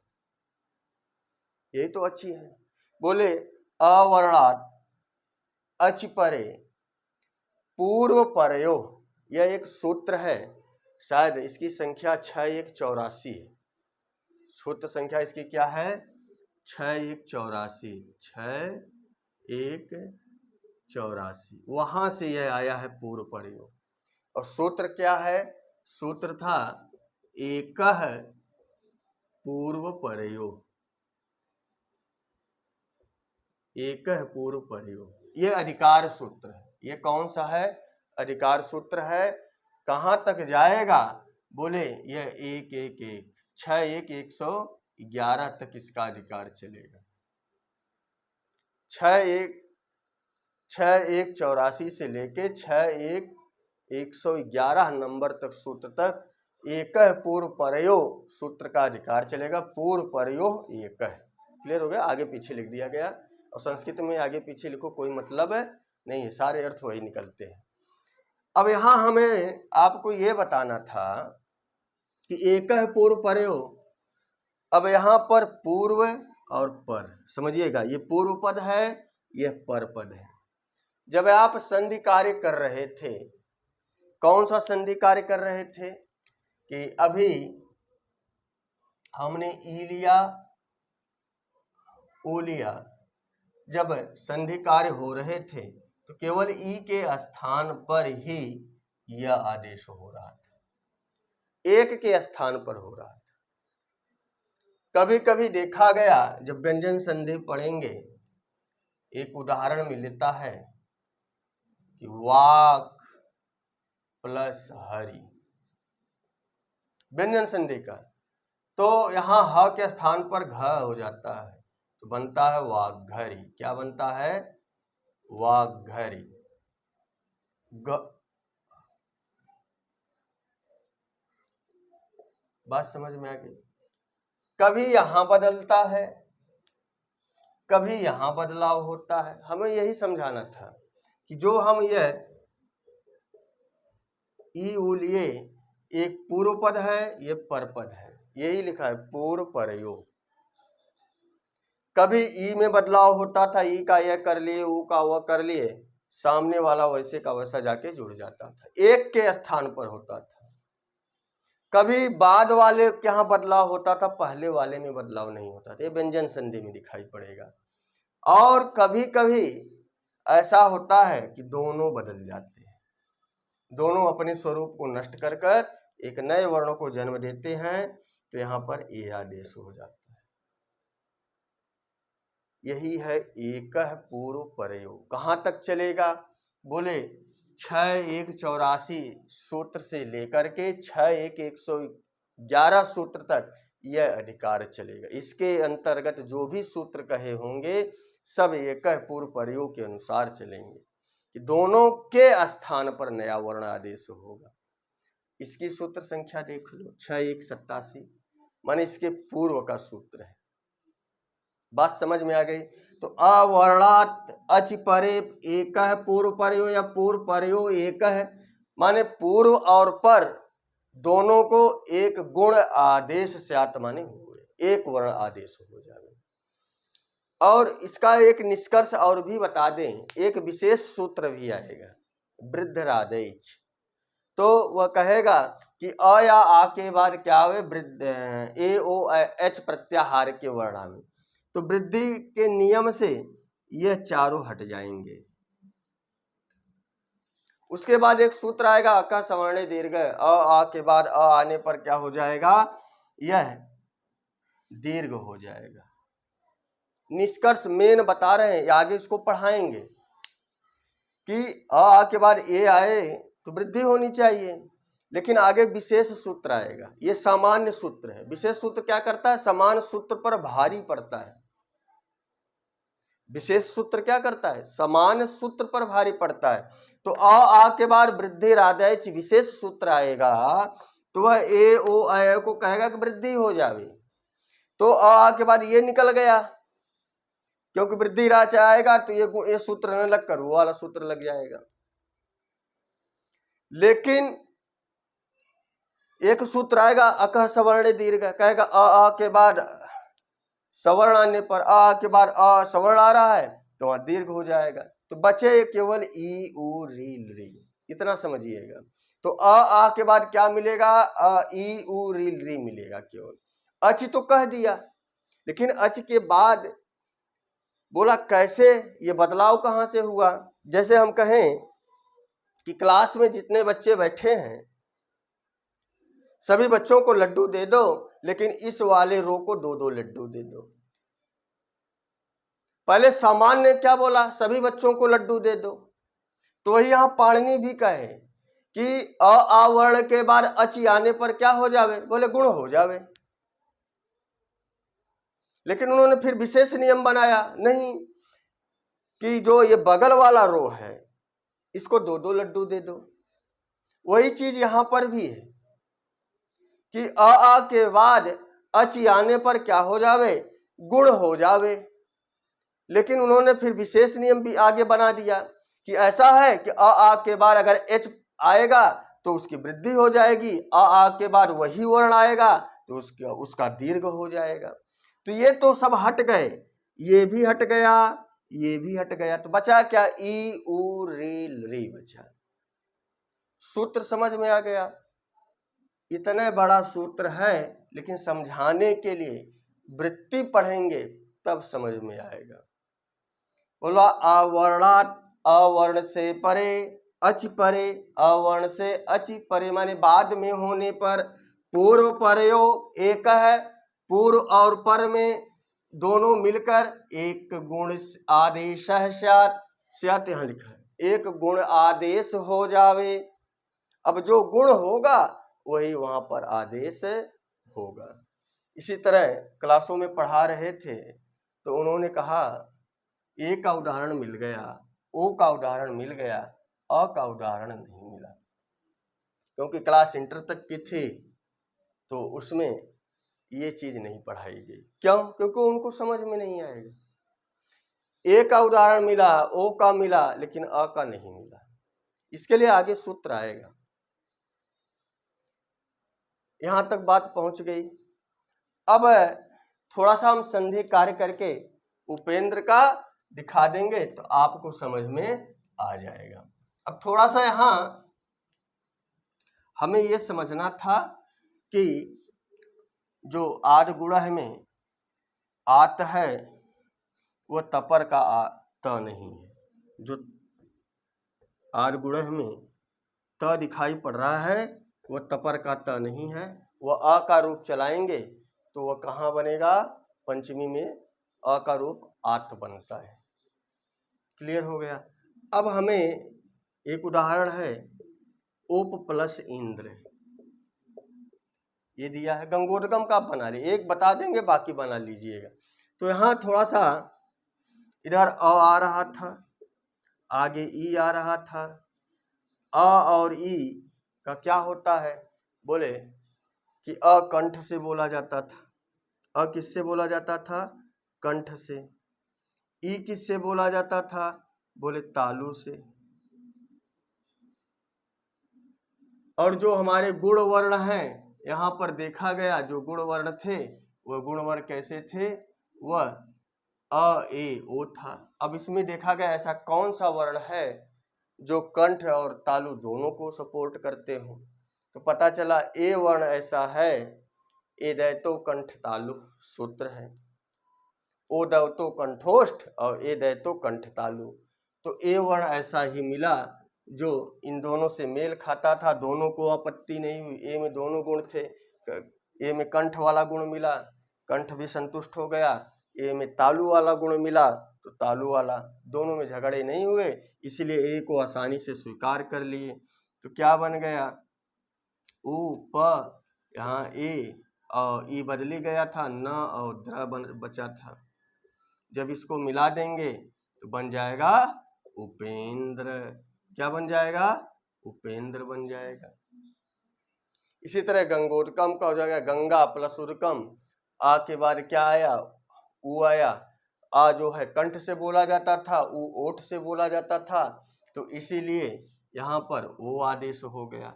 यही तो अच्छी है। बोले अवर्णात अच परे पूर्व परयो, यह एक सूत्र है, शायद इसकी संख्या 6184 है। सूत्र संख्या इसकी क्या है? 6184, 6184, वहां से यह आया है पूर्व परयो। और सूत्र क्या है? सूत्र था एकह पूर्व परयो, एकह पूर्व परयो। ये अधिकार सूत्र है। ये कौन सा है? अधिकार सूत्र है। कहां तक जाएगा? बोले यह 111 6111 तक इसका अधिकार चलेगा। 6184 से लेके 6111 नंबर तक सूत्र तक एकह पूर्व परयो सूत्र का अधिकार चलेगा। पूर्व परयो एकह। क्लियर हो गया? आगे पीछे लिख दिया गया। और संस्कृत में आगे पीछे लिखो कोई मतलब नहीं है, सारे अर्थ वही निकलते हैं। अब यहां हमें आपको यह बताना था कि एकह पूर्व परयो। अब यहां पर पूर्व और पर समझिएगा, ये पूर्व पद है, यह पर पद है। जब आप संधि कार्य कर रहे थे, कौन सा संधि कार्य कर रहे थे? कि अभी हमने ई लिया ओ लिया, जब संधि कार्य हो रहे थे तो केवल ई के स्थान पर ही यह आदेश हो रहा था, एक के स्थान पर हो रहा था। कभी कभी देखा गया, जब व्यंजन संधि पढ़ेंगे, एक उदाहरण मिलता है कि वाक प्लस हरि, व्यंजन संधि का, तो यहां ह के स्थान पर घ हो जाता है, तो बनता है वाघरी। क्या बनता है? वाघरी। बात समझ में आ गई? कभी यहां बदलता है, कभी यहां बदलाव होता है। हमें यही समझाना था कि जो हम यह ई उ लिए, एक पूर्व पद है, ये पर पद है, यही लिखा है पूर्व परयो। कभी ई में बदलाव होता था, ई का यह कर लिए, ऊ का वह कर लिए, सामने वाला वैसे का वैसा जाके जुड़ जाता था, एक के स्थान पर होता था। कभी बाद वाले के यहाँ बदलाव होता था, पहले वाले में बदलाव नहीं होता था। ये व्यंजन संधि में दिखाई पड़ेगा। और कभी कभी ऐसा होता है कि दोनों बदल जाते हैं, दोनों अपने स्वरूप को नष्ट कर कर एक नए वर्णों को जन्म देते हैं, तो यहाँ पर ए आदेश हो जाता है। यही है एकह पूर्व परयो। कहां तक चलेगा? बोले 6184 सूत्र से लेकर के 6111 सूत्र तक यह अधिकार चलेगा। इसके अंतर्गत जो भी सूत्र कहे होंगे सब एकह पूर्व परयो के अनुसार चलेंगे, कि दोनों के स्थान पर नया वर्ण आदेश होगा। इसकी सूत्र संख्या देख लो, 6187, माने इसके पूर्व का सूत्र है। बात समझ में आ गई? तो अवर्णात अच परे एकह पूर्व परयो या पूर्व परयो एकह, माने पूर्व और पर दोनों को एक गुण आदेश से आत्माने हुए, एक वर्ण आदेश हो जाए। और इसका एक निष्कर्ष और भी बता दें, एक विशेष सूत्र भी आएगा वृद्धरादेच। तो वह कहेगा कि अ या आ के बाद क्या हुए? वृद्ध ए ओ एच प्रत्याहार के वर्ण में, तो वृद्धि के नियम से यह चारों हट जाएंगे। उसके बाद एक सूत्र आएगा अका सवर्ण दीर्घ, अ आ के बाद अ आने पर क्या हो जाएगा? यह दीर्घ हो जाएगा। निष्कर्ष मेन बता रहे हैं, आगे इसको पढ़ाएंगे कि आ के बाद ए आए तो वृद्धि होनी चाहिए, लेकिन आगे विशेष सूत्र आएगा। ये सामान्य सूत्र है। विशेष सूत्र क्या करता है? समान सूत्र पर भारी पड़ता है। विशेष सूत्र क्या करता है? समान सूत्र पर भारी पड़ता है। तो आ के बाद वृद्धि राधेच विशेष सूत्र आएगा, तो वह ए ओ ऐ को कहेगा कि वृद्धि हो जावे। तो आ के बाद ये निकल गया, क्योंकि वृद्धि राच आएगा तो ये सूत्र न लगकर वो वाला सूत्र लग जाएगा। लेकिन एक सूत्र आएगा अकह सवर्ण दीर्घ, कहेगा अ के बाद सवर्ण आने पर अ के बाद अ सवर्ण आ रहा है तो वहां दीर्घ हो जाएगा, तो बचे केवल ई उ री री, इतना समझिएगा। तो आ के बाद क्या मिलेगा, ई उ री मिलेगा केवल। अच तो कह दिया, लेकिन अच के बाद बोला कैसे, ये बदलाव कहां से हुआ। जैसे हम कहें कि क्लास में जितने बच्चे बैठे हैं सभी बच्चों को लड्डू दे दो, लेकिन इस वाले रो को 2-2 लड्डू दे दो। पहले सामान्य क्या बोला, सभी बच्चों को लड्डू दे दो, तो वही यहां पाणिनि भी कहे कि आ वर्ण के बाद अच आने पर क्या हो जावे, बोले गुण हो जावे। लेकिन उन्होंने फिर विशेष नियम बनाया, नहीं कि जो ये बगल वाला रो है इसको 2-2 लड्डू दे दो। वही चीज यहां पर भी है कि आ के बाद अच आने पर क्या हो जावे, गुण हो जावे। लेकिन उन्होंने फिर विशेष नियम भी आगे बना दिया कि ऐसा है कि आ के बाद अगर एच आएगा तो उसकी वृद्धि हो जाएगी, आ के बाद वही वर्ण आएगा तो उसका दीर्घ हो जाएगा। तो ये तो सब हट गए, ये भी हट गया, ये भी हट गया, तो बचा क्या, ई उ री बचा। सूत्र समझ में आ गया। इतना बड़ा सूत्र है, लेकिन समझाने के लिए वृत्ति पढ़ेंगे तब समझ में आएगा। बोला अवर्णात, अवर्ण से परे अच परे, अवर्ण से अच परे माने बाद में होने पर। पूर्व परयो एक है, पूर्व और पर में दोनों मिलकर एक गुण आदेश स्यात् यहां लिखा है, एक गुण आदेश हो जावे। अब जो गुण होगा वही वहां पर आदेश होगा। इसी तरह क्लासों में पढ़ा रहे थे तो उन्होंने कहा ए का उदाहरण मिल गया, ओ का उदाहरण मिल गया, अ का उदाहरण नहीं मिला। क्योंकि क्लास इंटर तक की थी तो उसमें ये चीज नहीं पढ़ाई गई। क्यों? क्योंकि उनको समझ में नहीं आएगा। ए का उदाहरण मिला, ओ का मिला, लेकिन अ का नहीं मिला। इसके लिए आगे सूत्र आएगा। यहां तक बात पहुंच गई। अब थोड़ा सा हम संधि कार्य करके उपेंद्र का दिखा देंगे तो आपको समझ में आ जाएगा। अब थोड़ा सा यहां हमें यह समझना था कि जो आद गुणः में आत है वो तपर का त नहीं है। जो आद गुणः में त दिखाई पड़ रहा है वो तपर का त नहीं है। वह अ का रूप चलाएंगे तो वह कहाँ बनेगा, पंचमी में अ का रूप आत बनता है। क्लियर हो गया। अब हमें एक उदाहरण है उप प्लस इंद्र, ये दिया है। गंगोदगम का बना लीजिए, एक बता देंगे बाकी बना लीजिएगा। तो यहाँ थोड़ा सा इधर अ आ रहा था, आगे ई आ रहा था। अ और ई का क्या होता है, बोले कि अ कंठ से बोला जाता था। अ किससे बोला जाता था, कंठ से। ई किससे बोला जाता था, बोले तालु से। और जो हमारे गुण वर्ण हैं यहाँ पर देखा गया, जो गुण वर्ण थे वह गुण वर्ण कैसे थे, वह अ ए ओ था। अब इसमें देखा गया ऐसा कौन सा वर्ण है जो कंठ और तालु दोनों को सपोर्ट करते हो, तो पता चला ए वर्ण ऐसा है, ए दैतो कंठ तालु सूत्र है। ओ दैतो कंठोष्ठ और ए दैतो कंठ तालु, तो ए वर्ण ऐसा ही मिला जो इन दोनों से मेल खाता था, दोनों को आपत्ति नहीं हुई। ए में दोनों गुण थे, ए में कंठ वाला गुण मिला, कंठ भी संतुष्ट हो गया। ए में तालु वाला गुण मिला तो तालु वाला, दोनों में झगड़े नहीं हुए, इसलिए ए को आसानी से स्वीकार कर लिए। तो क्या बन गया, उ प, यहाँ ए और ई बदली गया था, न और द्र बचा था। जब इसको मिला देंगे तो बन जाएगा उपेंद्र। क्या बन जाएगा, उपेंद्र बन जाएगा। इसी तरह गंगोदकम का हो जाएगा गंगा प्लस उदकम। आ के बाद क्या आया, उ आया, आ जो है कंठ से बोला जाता था, ऊ ओठ से बोला जाता था, तो इसीलिए यहाँ पर ओ आदेश हो गया।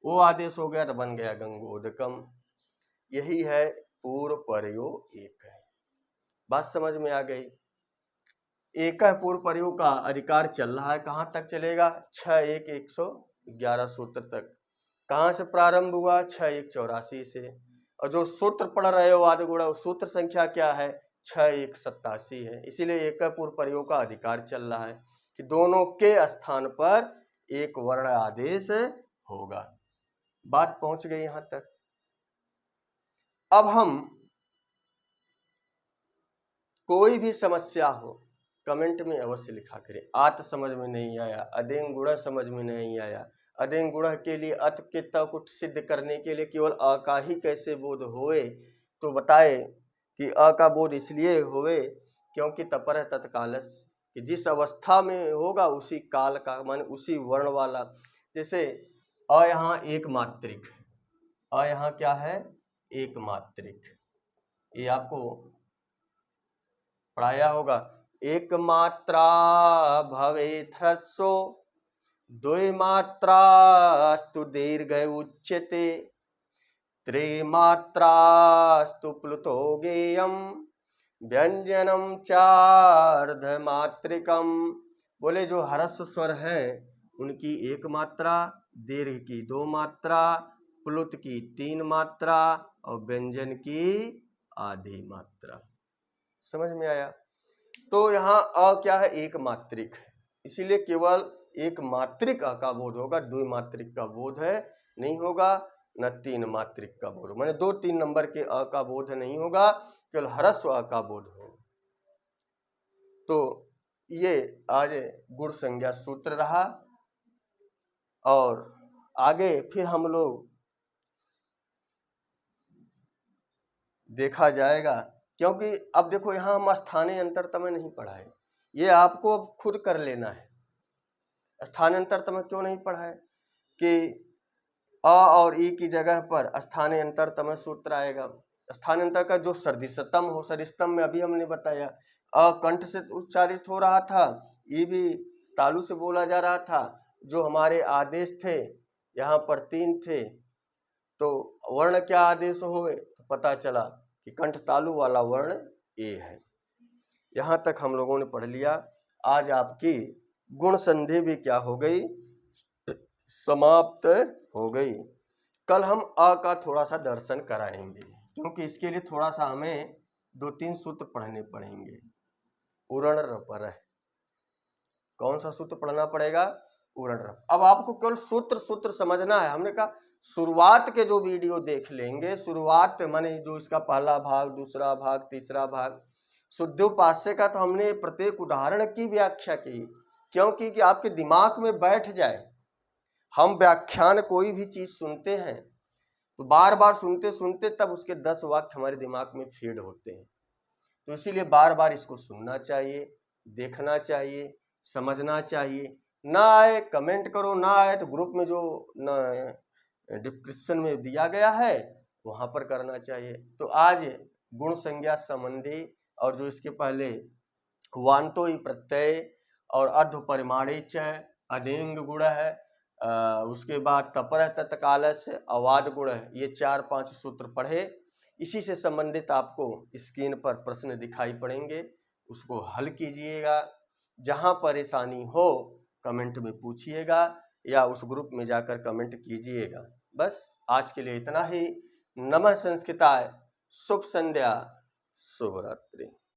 ओ आदेश हो गया तो बन गया गंगोदकम। यही है पूर्व परयो एक है। बात समझ में आ गई। एक पूर्व परयोग का अधिकार चल रहा है, कहाँ तक चलेगा? 6-1-111 सूत्र तक। कहाँ से प्रारंभ हुआ? 6-1-84 से। और जो सूत्र पढ़ रहे हो आदि गुणा, सूत्र संख्या क्या है? 6-1-87 है। इसीलिए एक पूर्व परयोग का अधिकार चल रहा है कि दोनों के स्थान पर एक वर्ण आदेश होगा। बात पहुंच गई यहां तक। अब हम कोई भी समस्या हो कमेंट में अवश्य लिखा करें। आत समझ में नहीं आया, अदेंग गुण समझ में नहीं आया, अदेंग गुण के लिए अत के तक सिद्ध करने के लिए केवल अ का ही कैसे बोध होए, तो बताए कि अ का बोध इसलिए होए क्योंकि तपर तत्कालस, कि जिस अवस्था में होगा उसी काल का, माने उसी वर्ण वाला। जैसे अ यहाँ एक मात्रिक है, अ यहाँ क्या है? एक मात्रिक। ये आपको पढ़ाया होगा। एक मात्रा भवेत् ह्रस्वो, द्वि मात्रास्तु दीर्घ उच्यते, त्रिमात्रास्तु प्लुतो गेयम, व्यंजनम चार्धमात्रिकम। बोले जो ह्रस्व स्वर है उनकी एक मात्रा, दीर्घ की 2 मात्रा, प्लुत की 3 मात्रा और व्यंजन की आधी मात्रा। समझ में आया? तो यहाँ अ क्या है? एक मात्रिक, इसीलिए केवल एक मात्रिक अ का बोध होगा, द्विमात्रिक का बोध है नहीं होगा, न 3 मात्रिक का बोध, माने 2-3 नंबर के अ का बोध नहीं होगा, केवल ह्रस्व अ का बोध होगा। तो ये आज गुण संज्ञा सूत्र रहा, और आगे फिर हम लोग देखा जाएगा, क्योंकि अब देखो यहाँ हम स्थानीय अंतरतमय नहीं पढ़ाए, ये आपको अब खुद कर लेना है। स्थानीय अंतरतमय क्यों नहीं पढ़ाए? कि अ और ई की जगह पर स्थानीय अंतरतमय सूत्र आएगा। स्थानीय अंतर का जो सदृशतम हो, सदृशतम में अभी हमने बताया अ कंठ से उच्चारित हो रहा था, ई भी तालु से बोला जा रहा था। जो हमारे आदेश थे यहाँ पर 3 थे, तो वर्ण क्या आदेश हुए? तो पता चला कि कंठ तालु वाला वर्ण ए है। यहाँ तक हम लोगों ने पढ़ लिया। आज आपकी गुण संधि भी क्या हो गई? समाप्त हो गई। कल हम अ का थोड़ा सा दर्शन कराएंगे, क्योंकि इसके लिए थोड़ा सा हमें 2-3 सूत्र पढ़ने पड़ेंगे। उरण रपर है, कौन सा सूत्र पढ़ना पड़ेगा? उरण रप। अब आपको केवल सूत्र समझना है। हमने कहा शुरुआत के जो वीडियो देख लेंगे, शुरुआत माने जो इसका पहला भाग, दूसरा भाग, तीसरा भाग, शुद्धोपास्य का, तो हमने प्रत्येक उदाहरण की व्याख्या की, क्योंकि कि आपके दिमाग में बैठ जाए। हम व्याख्यान कोई भी चीज सुनते हैं तो बार बार सुनते सुनते तब उसके 10 वाक्य हमारे दिमाग में फीड होते हैं, तो इसीलिए बार बार इसको सुनना चाहिए, देखना चाहिए, समझना चाहिए। ना आए कमेंट करो, ना आए तो ग्रुप में जो डिस्क्रिप्शन में दिया गया है वहां पर करना चाहिए। तो आज गुण संज्ञा संबंधी और जो इसके पहले वांतो प्रत्यय और अर्ध परिमाणी च अदेंग गुण है, उसके बाद तपर तत्कालस अवाद गुण है, ये 4-5 सूत्र पढ़े। इसी से संबंधित आपको स्क्रीन पर प्रश्न दिखाई पड़ेंगे, उसको हल कीजिएगा। जहां परेशानी हो कमेंट में पूछिएगा या उस ग्रुप में जाकर कमेंट कीजिएगा। बस आज के लिए इतना ही। नमः संस्कृताय, शुभ संध्या, शुभ रात्रि।